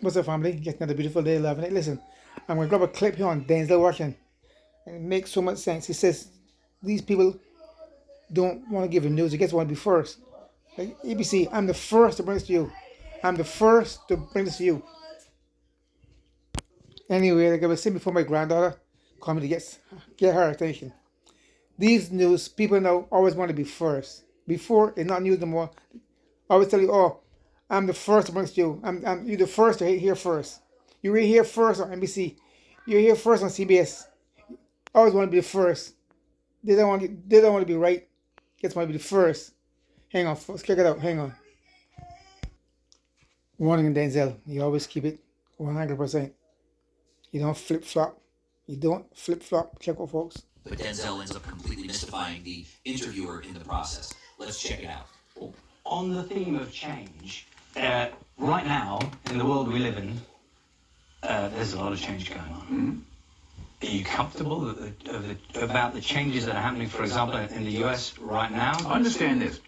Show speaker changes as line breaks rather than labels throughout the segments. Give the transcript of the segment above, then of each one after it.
What's up, family? Just another beautiful day, loving it. Listen, I'm going to grab a clip here on Denzel Washington, and it makes so much sense. He says these people don't want to give the news; they just want to be first. Like ABC, I'm the first to bring this to you. I'm the first to bring this to you. Anyway, like I was saying before, my granddaughter coming to get her attention. These news people now always want to be first. Before it's not news no more. I always tell you, oh, I'm the first to bring this to you. You're the first to hear first. You were here first on NBC. You're here first on CBS. Always want to be the first. They don't want to be right. Just want to be the first. Hang on, folks. Check it out. Hang on. Warning, Denzel. You always keep it 100%. You don't flip flop. You don't flip flop. Check out, folks.
But Denzel ends up completely mystifying the interviewer in the process. Let's check it out.
On the theme of change, right now, in the world we live in, there's a lot of change going on. Mm-hmm. Are you comfortable about the changes that are happening, for example, in the US right now?
Understand this.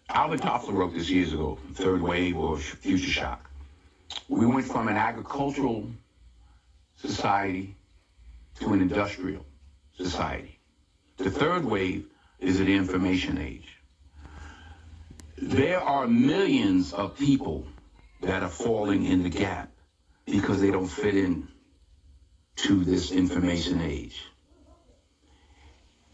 Albert Toffler wrote this years ago, Third Wave or Future Shock. We went from an agricultural society to an industrial society. The third wave is an information age. There are millions of people that are falling in the gap because they don't fit in to this information age.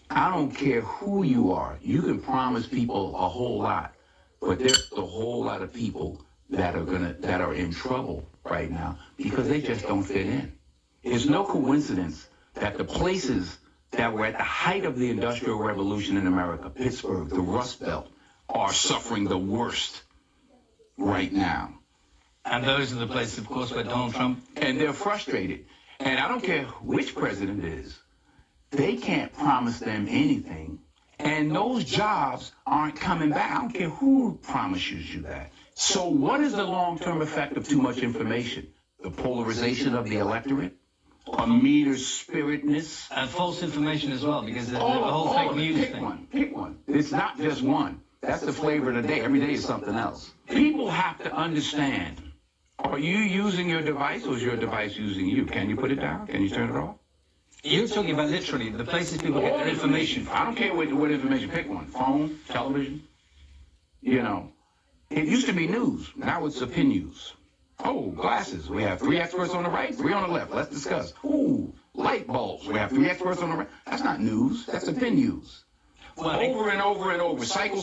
I don't care who you are. You can promise people a whole lot, but there's a whole lot of people that are in trouble right now because they just don't fit in. It's no coincidence that the places that were at the height of the Industrial Revolution in America, Pittsburgh, the Rust Belt, are suffering the worst right now.
And those are the places, of course, where Donald Trump...
And they're frustrated. And I don't care which president it is. They can't promise them anything. And those jobs aren't coming back. I don't care who promises you that. So what is the long-term effect of too much information? The polarization of the electorate? A meter-spiritness?
And false information as well, because the whole fake news thing.
Pick one. It's not just one. That's the flavor of the day. Every day is something else. People have to understand. Are you using your device or is your device using you? Can you put it down? Can you turn it off?
You're talking about literally the places people get their information.
I don't care what information. Pick one. Phone, television. You know, it used to be news. Now it's opinion news. Oh, glasses. We have 3 experts on the right, 3 on the left. Let's discuss. Ooh, light bulbs. We have 3 experts on the right. That's not news. That's opinion news. Well, over and over and over. Cycle.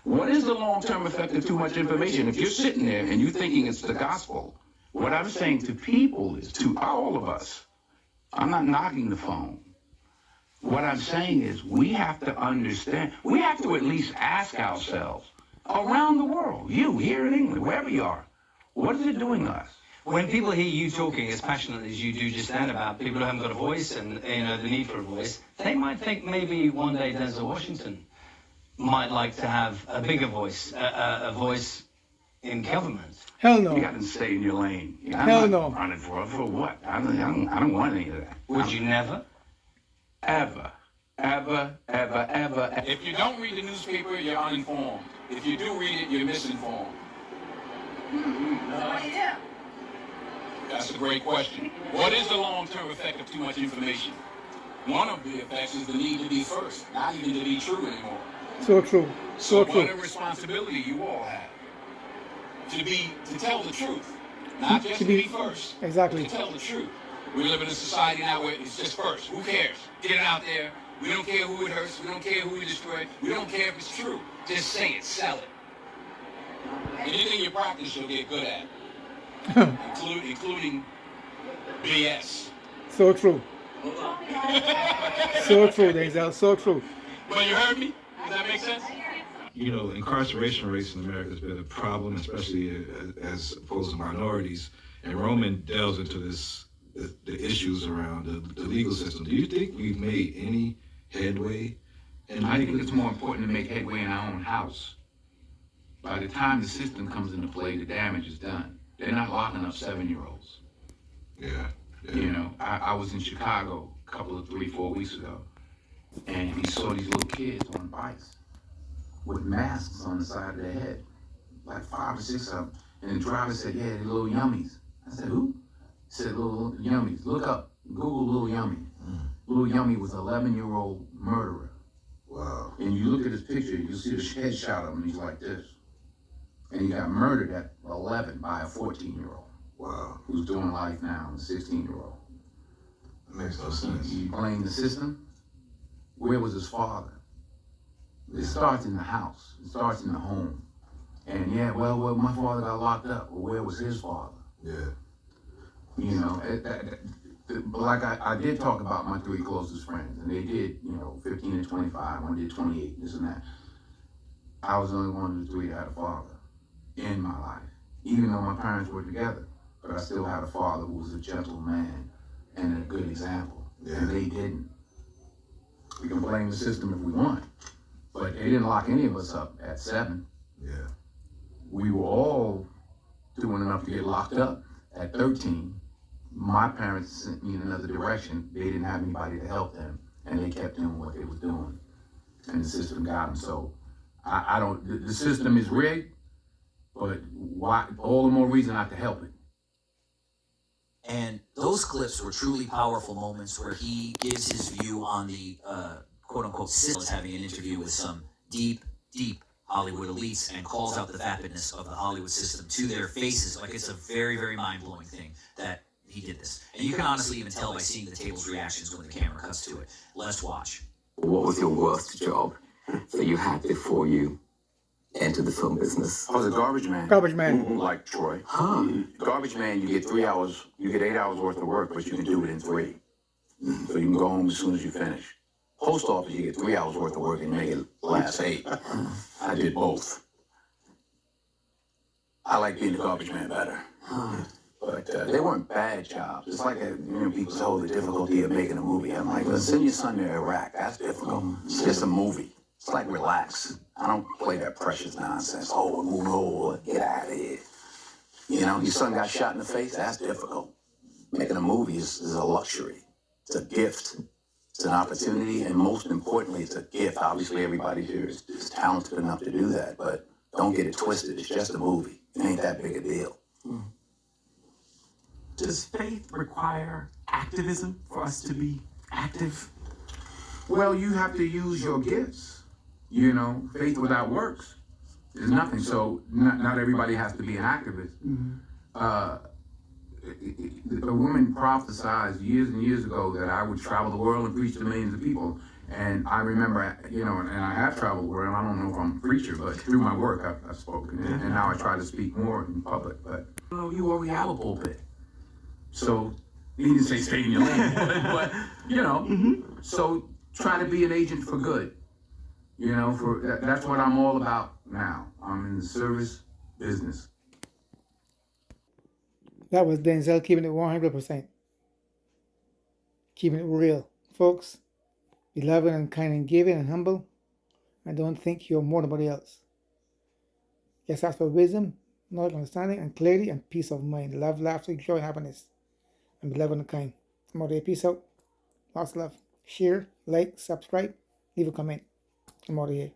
What is the long-term effect of too much information? If you're sitting there and you're thinking it's the gospel, what I'm saying to people is, to all of us, I'm not knocking the phone. What I'm saying is we have to understand, we have to at least ask ourselves, around the world, you here in England, wherever you are, what is it doing to us?
When people hear you talking as passionately as you do just then about people who haven't got a voice and the need for a voice, they might think maybe one day Denzel Washington might like to have a bigger voice, a voice in government.
Hell no.
You got to stay in your lane.
Hell no.
Running for what? I don't want any of that.
Would you never?
Ever. If you don't read the newspaper, you're uninformed. If you do read it, you're misinformed.
What do you do?
That's a great question. What is the long-term effect of too much information? One of the effects is the need to be first, not even to be true anymore.
So true. So true.
What a responsibility you all have to tell the truth, not just to be first.
Exactly.
To tell the truth. We live in a society now where it's just first. Who cares? Get it out there. We don't care who it hurts. We don't care who we destroy. We don't care if it's true. Just say it. Sell it. Anything you practice, you'll get good at. including BS.
So true. So true, Denzel. So true.
But you heard me? Does that make sense?
You know, incarceration rates in America has been a problem, especially as opposed to minorities. And Roman delves into the issues around the legal system. Do you think we've made any headway?
And I think it's more important to make headway in our own house. By the time the system comes into play, the damage is done. They're not locking up 7-year-olds.
Yeah.
You know, I was in Chicago a couple of 3-4 weeks ago, and you saw these little kids on bikes with masks on the side of their head, like 5 or 6 of them. And the driver said, yeah, they're little yummies. I said, who? He said, little yummies. Look up, Google Little Yummy. Little Yummy was an 11-year-old murderer.
Wow.
And you look at his picture, you'll see the headshot of him, and he's like this. And he got murdered at 11 by a 14-year-old.
Wow.
Who's doing life now, a 16-year-old.
That makes no sense.
You blame the system? Where was his father? It starts in the house. It starts in the home. And yeah, well, my father got locked up. Well, where was his father?
Yeah.
You know, but like I did talk about my 3 closest friends, and they did, 15 and 25, one did 28, this and that. I was the only one of the 3 that had a father in my life, even though my parents were together. But I still had a father who was a gentle man and a good example, and they didn't. We can blame the system if we want, but they didn't lock any of us up at 7.
Yeah.
We were all doing enough to get locked up at 13. My parents sent me in another direction. They didn't have anybody to help them, and they kept doing what they were doing, and the system got them. So I don't. The system is rigged, but why? All the more reason not to help it.
And those clips were truly powerful moments where he gives his view on the quote-unquote system, as having an interview with some deep Hollywood elites, and calls out the vapidness of the Hollywood system to their faces. Like, it's a very, very mind-blowing thing that he did this. And you can honestly even tell by seeing the table's reactions when the camera cuts to it. Let's watch.
What was your worst job that you had before you entered the film business?
I was a garbage man.
Garbage man.
Like Troy.
Huh.
Garbage man, you get 3 hours, you get 8 hours worth of work, but you can do it in 3. So you can go home as soon as you finish. Post office, you get 3 hours worth of work and make it last 8. I did both. I like being the garbage man better. But they weren't bad jobs. It's like people say, oh, the difficulty of making a movie. I'm like, let's send your son to Iraq. That's difficult. It's just a movie. It's like, relax. I don't play that precious nonsense. Oh, no, get out of here. Your son got shot in the face. That's difficult. Making a movie is a luxury. It's a gift. It's an opportunity, and most importantly, it's a gift. Obviously, everybody here is talented enough to do that, but don't get it twisted. It's just a movie. It ain't that big a deal.
Does faith require activism for us to be active?
Well, you have to use your gifts. Faith without works is nothing. So not everybody has to be an activist. A woman prophesied years and years ago that I would travel the world and preach to millions of people. And I remember, and I have traveled the world. I don't know if I'm a preacher, but through my work, I've spoken. And now I try to speak more in public. But
You already have a pulpit.
so, he didn't say stay in your lane, but so try to be an agent for good. That's what I'm all about now. I'm in the service business.
That was Denzel keeping it 100%. Keeping it real. Folks, be loving and kind and giving and humble. And don't think you're more than anybody else. Just ask for wisdom, knowledge, understanding, and clarity and peace of mind. Love, laughter, joy, and happiness. And be loving and kind. I'm out here. Peace out. Lots of love. Share, like, subscribe, leave a comment. I'm out of here.